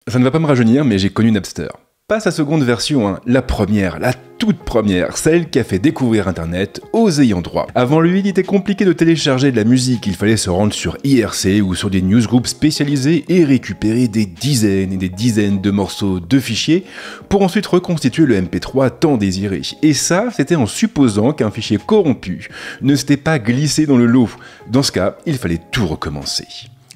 Ça ne va pas me rajeunir, mais j'ai connu Napster. Pas sa seconde version, hein, la première, la toute première, celle qui a fait découvrir Internet aux ayants droit. Avant lui, il était compliqué de télécharger de la musique, il fallait se rendre sur IRC ou sur des newsgroups spécialisés et récupérer des dizaines et des dizaines de morceaux de fichiers pour ensuite reconstituer le MP3 tant désiré. Et ça, c'était en supposant qu'un fichier corrompu ne s'était pas glissé dans le lot. Dans ce cas, il fallait tout recommencer.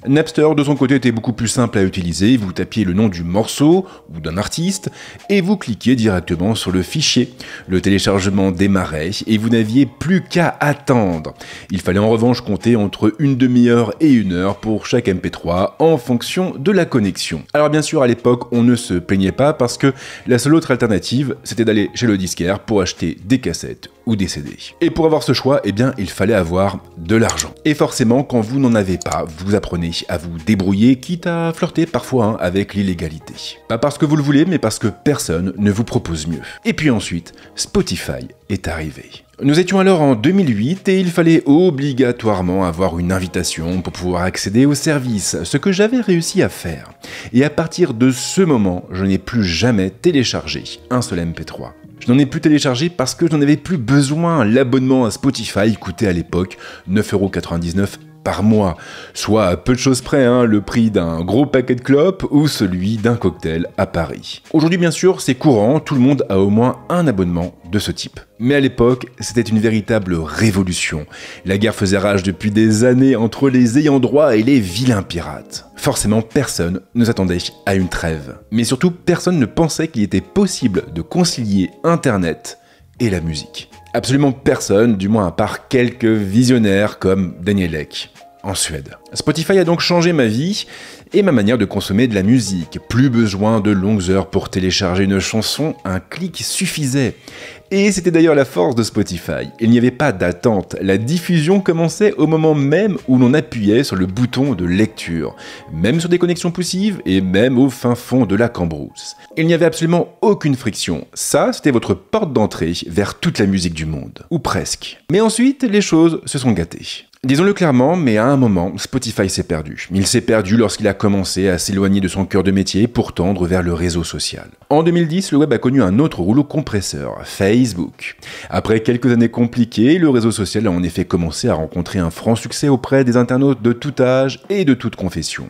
Napster, de son côté, était beaucoup plus simple à utiliser. Vous tapiez le nom du morceau ou d'un artiste et vous cliquiez directement sur le fichier. Le téléchargement démarrait et vous n'aviez plus qu'à attendre. Il fallait en revanche compter entre une demi-heure et une heure pour chaque MP3 en fonction de la connexion. Alors bien sûr, à l'époque, on ne se plaignait pas parce que la seule autre alternative, c'était d'aller chez le disquaire pour acheter des cassettes ou des CD. Et pour avoir ce choix, eh bien, il fallait avoir de l'argent. Et forcément, quand vous n'en avez pas, vous apprenez à vous débrouiller, quitte à flirter parfois avec l'illégalité. Pas parce que vous le voulez, mais parce que personne ne vous propose mieux. Et puis ensuite, Spotify est arrivé. Nous étions alors en 2008 et il fallait obligatoirement avoir une invitation pour pouvoir accéder au service, ce que j'avais réussi à faire. Et à partir de ce moment, je n'ai plus jamais téléchargé un seul MP3. Je n'en ai plus téléchargé parce que je n'en avais plus besoin. L'abonnement à Spotify coûtait à l'époque 9,99 € par mois, soit à peu de choses près, le prix d'un gros paquet de clopes ou celui d'un cocktail à Paris. Aujourd'hui bien sûr c'est courant, tout le monde a au moins un abonnement de ce type. Mais à l'époque, c'était une véritable révolution. La guerre faisait rage depuis des années entre les ayants droit et les vilains pirates. Forcément, personne ne s'attendait à une trêve. Mais surtout, personne ne pensait qu'il était possible de concilier Internet et la musique. Absolument personne, du moins à part quelques visionnaires comme Daniel Ek, en Suède. Spotify a donc changé ma vie et ma manière de consommer de la musique. Plus besoin de longues heures pour télécharger une chanson, un clic suffisait. Et c'était d'ailleurs la force de Spotify. Il n'y avait pas d'attente, la diffusion commençait au moment même où l'on appuyait sur le bouton de lecture, même sur des connexions poussives et même au fin fond de la cambrousse. Il n'y avait absolument aucune friction, ça c'était votre porte d'entrée vers toute la musique du monde, ou presque. Mais ensuite, les choses se sont gâtées. Disons-le clairement, mais à un moment, Spotify s'est perdu. Il s'est perdu lorsqu'il a commencé à s'éloigner de son cœur de métier pour tendre vers le réseau social. En 2010, le web a connu un autre rouleau compresseur, Facebook. Après quelques années compliquées, le réseau social a en effet commencé à rencontrer un franc succès auprès des internautes de tout âge et de toute confession.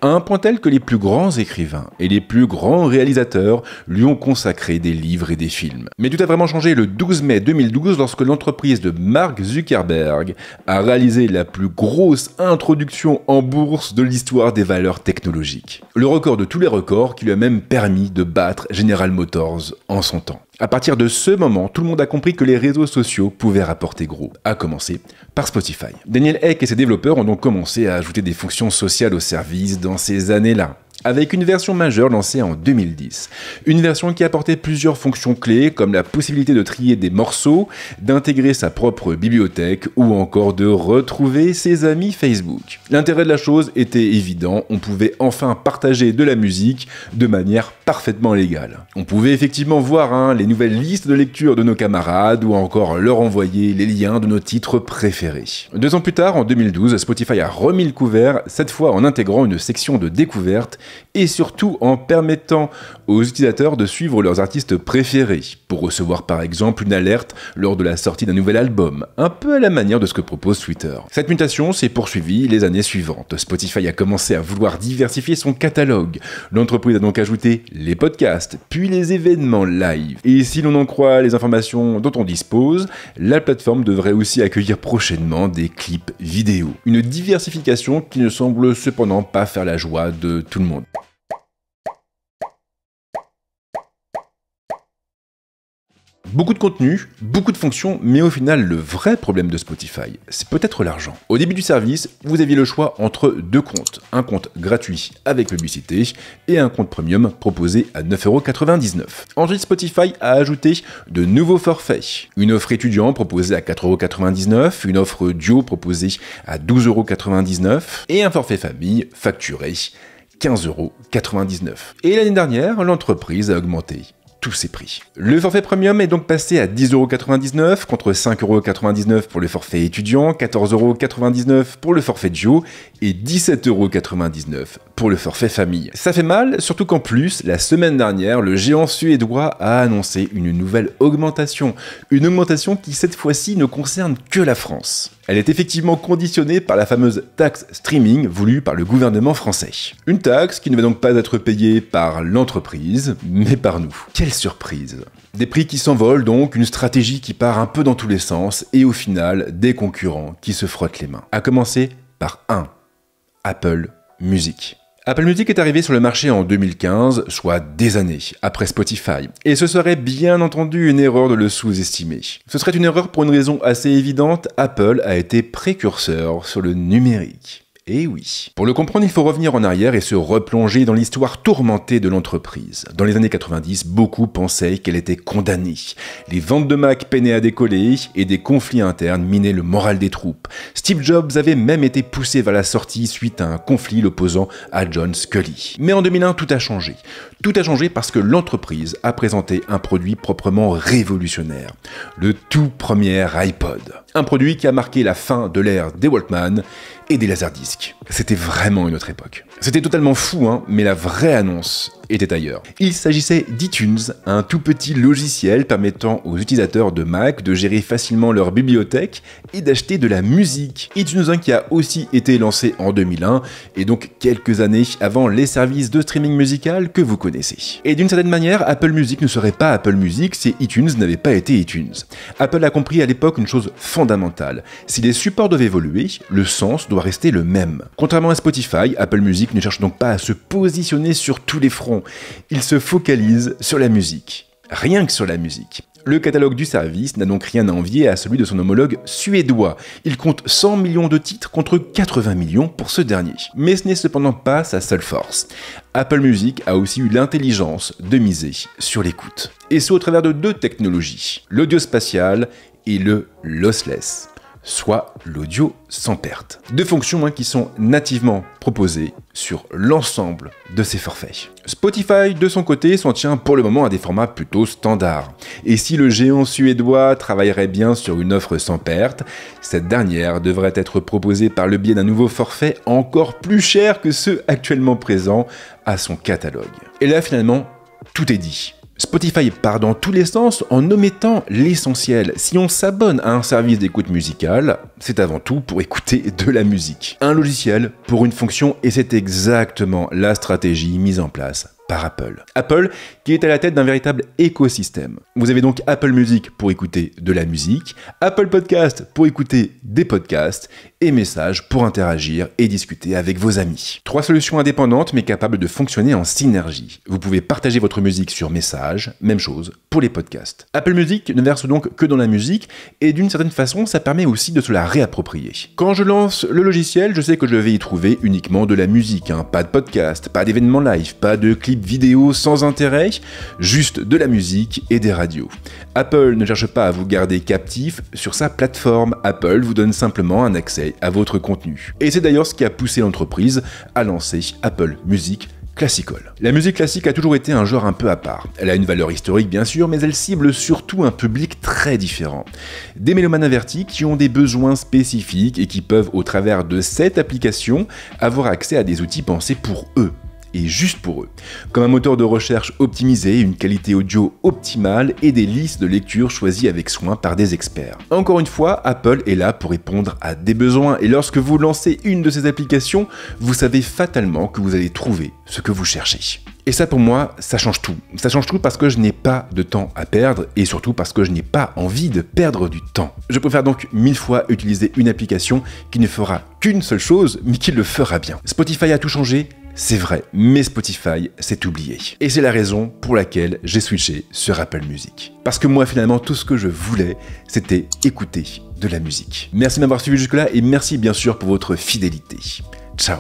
À un point tel que les plus grands écrivains et les plus grands réalisateurs lui ont consacré des livres et des films. Mais tout a vraiment changé le 12 mai 2012 lorsque l'entreprise de Mark Zuckerberg a réalisé la plus grosse introduction en bourse de l'histoire des valeurs technologiques. Le record de tous les records qui lui a même permis de battre General Motors en son temps. À partir de ce moment, tout le monde a compris que les réseaux sociaux pouvaient rapporter gros, à commencer par Spotify. Daniel Ek et ses développeurs ont donc commencé à ajouter des fonctions sociales au service dans ces années-là, avec une version majeure lancée en 2010. Une version qui apportait plusieurs fonctions clés, comme la possibilité de trier des morceaux, d'intégrer sa propre bibliothèque ou encore de retrouver ses amis Facebook. L'intérêt de la chose était évident, on pouvait enfin partager de la musique de manière parfaitement légale. On pouvait effectivement voir les nouvelles listes de lecture de nos camarades ou encore leur envoyer les liens de nos titres préférés. 2 ans plus tard, en 2012, Spotify a remis le couvert, cette fois en intégrant une section de découverte et surtout en permettant aux utilisateurs de suivre leurs artistes préférés, pour recevoir par exemple une alerte lors de la sortie d'un nouvel album, un peu à la manière de ce que propose Twitter. Cette mutation s'est poursuivie les années suivantes. Spotify a commencé à vouloir diversifier son catalogue. L'entreprise a donc ajouté les podcasts, puis les événements live. Et si l'on en croit les informations dont on dispose, la plateforme devrait aussi accueillir prochainement des clips vidéo. Une diversification qui ne semble cependant pas faire la joie de tout le monde. Beaucoup de contenu, beaucoup de fonctions, mais au final, le vrai problème de Spotify, c'est peut-être l'argent. Au début du service, vous aviez le choix entre 2 comptes. Un compte gratuit avec publicité et un compte premium proposé à 9,99 €. Ensuite, Spotify a ajouté de nouveaux forfaits. Une offre étudiant proposée à 4,99 €, une offre duo proposée à 12,99 € et un forfait famille facturé 15,99 €. Et l'année dernière, l'entreprise a augmenté tous ces prix. Le forfait premium est donc passé à 10,99 € contre 5,99 € pour le forfait étudiant, 14,99 € pour le forfait duo et 17,99 € pour le forfait famille. Ça fait mal, surtout qu'en plus, la semaine dernière, le géant suédois a annoncé une nouvelle augmentation. Une augmentation qui cette fois-ci ne concerne que la France. Elle est effectivement conditionnée par la fameuse taxe streaming voulue par le gouvernement français. Une taxe qui ne va donc pas être payée par l'entreprise, mais par nous. Quelle surprise! Des prix qui s'envolent donc, une stratégie qui part un peu dans tous les sens, et au final, des concurrents qui se frottent les mains. À commencer par Apple Music. Apple Music est arrivé sur le marché en 2015, soit des années après Spotify, et ce serait bien entendu une erreur de le sous-estimer. Ce serait une erreur pour une raison assez évidente, Apple a été précurseur sur le numérique. Et oui. Pour le comprendre, il faut revenir en arrière et se replonger dans l'histoire tourmentée de l'entreprise. Dans les années 90, beaucoup pensaient qu'elle était condamnée. Les ventes de Mac peinaient à décoller et des conflits internes minaient le moral des troupes. Steve Jobs avait même été poussé vers la sortie suite à un conflit l'opposant à John Sculley. Mais en 2001, tout a changé. Tout a changé parce que l'entreprise a présenté un produit proprement révolutionnaire. Le tout premier iPod. Un produit qui a marqué la fin de l'ère des Walkman et des laserdiscs. C'était vraiment une autre époque. C'était totalement fou, hein, mais la vraie annonce était ailleurs. Il s'agissait d'iTunes, un tout petit logiciel permettant aux utilisateurs de Mac de gérer facilement leur bibliothèque et d'acheter de la musique. iTunes qui a aussi été lancé en 2001 et donc quelques années avant les services de streaming musical que vous connaissez. Et d'une certaine manière, Apple Music ne serait pas Apple Music si iTunes n'avait pas été iTunes. Apple a compris à l'époque une chose fondamentale. Si les supports doivent évoluer, le sens doit rester le même. Contrairement à Spotify, Apple Music ne cherche donc pas à se positionner sur tous les fronts. Il se focalise sur la musique. Rien que sur la musique. Le catalogue du service n'a donc rien à envier à celui de son homologue suédois. Il compte 100 millions de titres contre 80 millions pour ce dernier. Mais ce n'est cependant pas sa seule force. Apple Music a aussi eu l'intelligence de miser sur l'écoute. Et ce au travers de deux technologies, l'audio spatial et le lossless, soit l'audio sans perte. Deux fonctions qui sont nativement proposées sur l'ensemble de ces forfaits. Spotify, de son côté, s'en tient pour le moment à des formats plutôt standards. Et si le géant suédois travaillerait bien sur une offre sans perte, cette dernière devrait être proposée par le biais d'un nouveau forfait encore plus cher que ceux actuellement présents à son catalogue. Et là, finalement, tout est dit. Spotify part dans tous les sens en omettant l'essentiel. Si on s'abonne à un service d'écoute musicale, c'est avant tout pour écouter de la musique. Un logiciel pour une fonction et c'est exactement la stratégie mise en place par Apple. Apple qui est à la tête d'un véritable écosystème. Vous avez donc Apple Music pour écouter de la musique, Apple Podcast pour écouter des podcasts et Messages pour interagir et discuter avec vos amis. Trois solutions indépendantes mais capables de fonctionner en synergie. Vous pouvez partager votre musique sur Messages, même chose pour les podcasts. Apple Music ne verse donc que dans la musique et d'une certaine façon ça permet aussi de se la réapproprier. Quand je lance le logiciel, je sais que je vais y trouver uniquement de la musique, pas de podcast, pas d'événements live, pas de clips vidéo sans intérêt, juste de la musique et des radios. Apple ne cherche pas à vous garder captif sur sa plateforme, Apple vous donne simplement un accès à votre contenu. Et c'est d'ailleurs ce qui a poussé l'entreprise à lancer Apple Music Classical. La musique classique a toujours été un genre un peu à part. Elle a une valeur historique bien sûr, mais elle cible surtout un public très différent. Des mélomanes avertis qui ont des besoins spécifiques et qui peuvent, au travers de cette application, avoir accès à des outils pensés pour eux. Et juste pour eux, comme un moteur de recherche optimisé, une qualité audio optimale et des listes de lecture choisies avec soin par des experts. Encore une fois, Apple est là pour répondre à des besoins et lorsque vous lancez une de ces applications, vous savez fatalement que vous allez trouver ce que vous cherchez. Et ça pour moi, ça change tout. Ça change tout parce que je n'ai pas de temps à perdre et surtout parce que je n'ai pas envie de perdre du temps. Je préfère donc 1000 fois utiliser une application qui ne fera qu'une seule chose, mais qui le fera bien. Spotify a tout changé, c'est vrai, mais Spotify s'est oublié. Et c'est la raison pour laquelle j'ai switché sur Apple Music. Parce que moi finalement, tout ce que je voulais, c'était écouter de la musique. Merci de m'avoir suivi jusque-là et merci bien sûr pour votre fidélité. Ciao.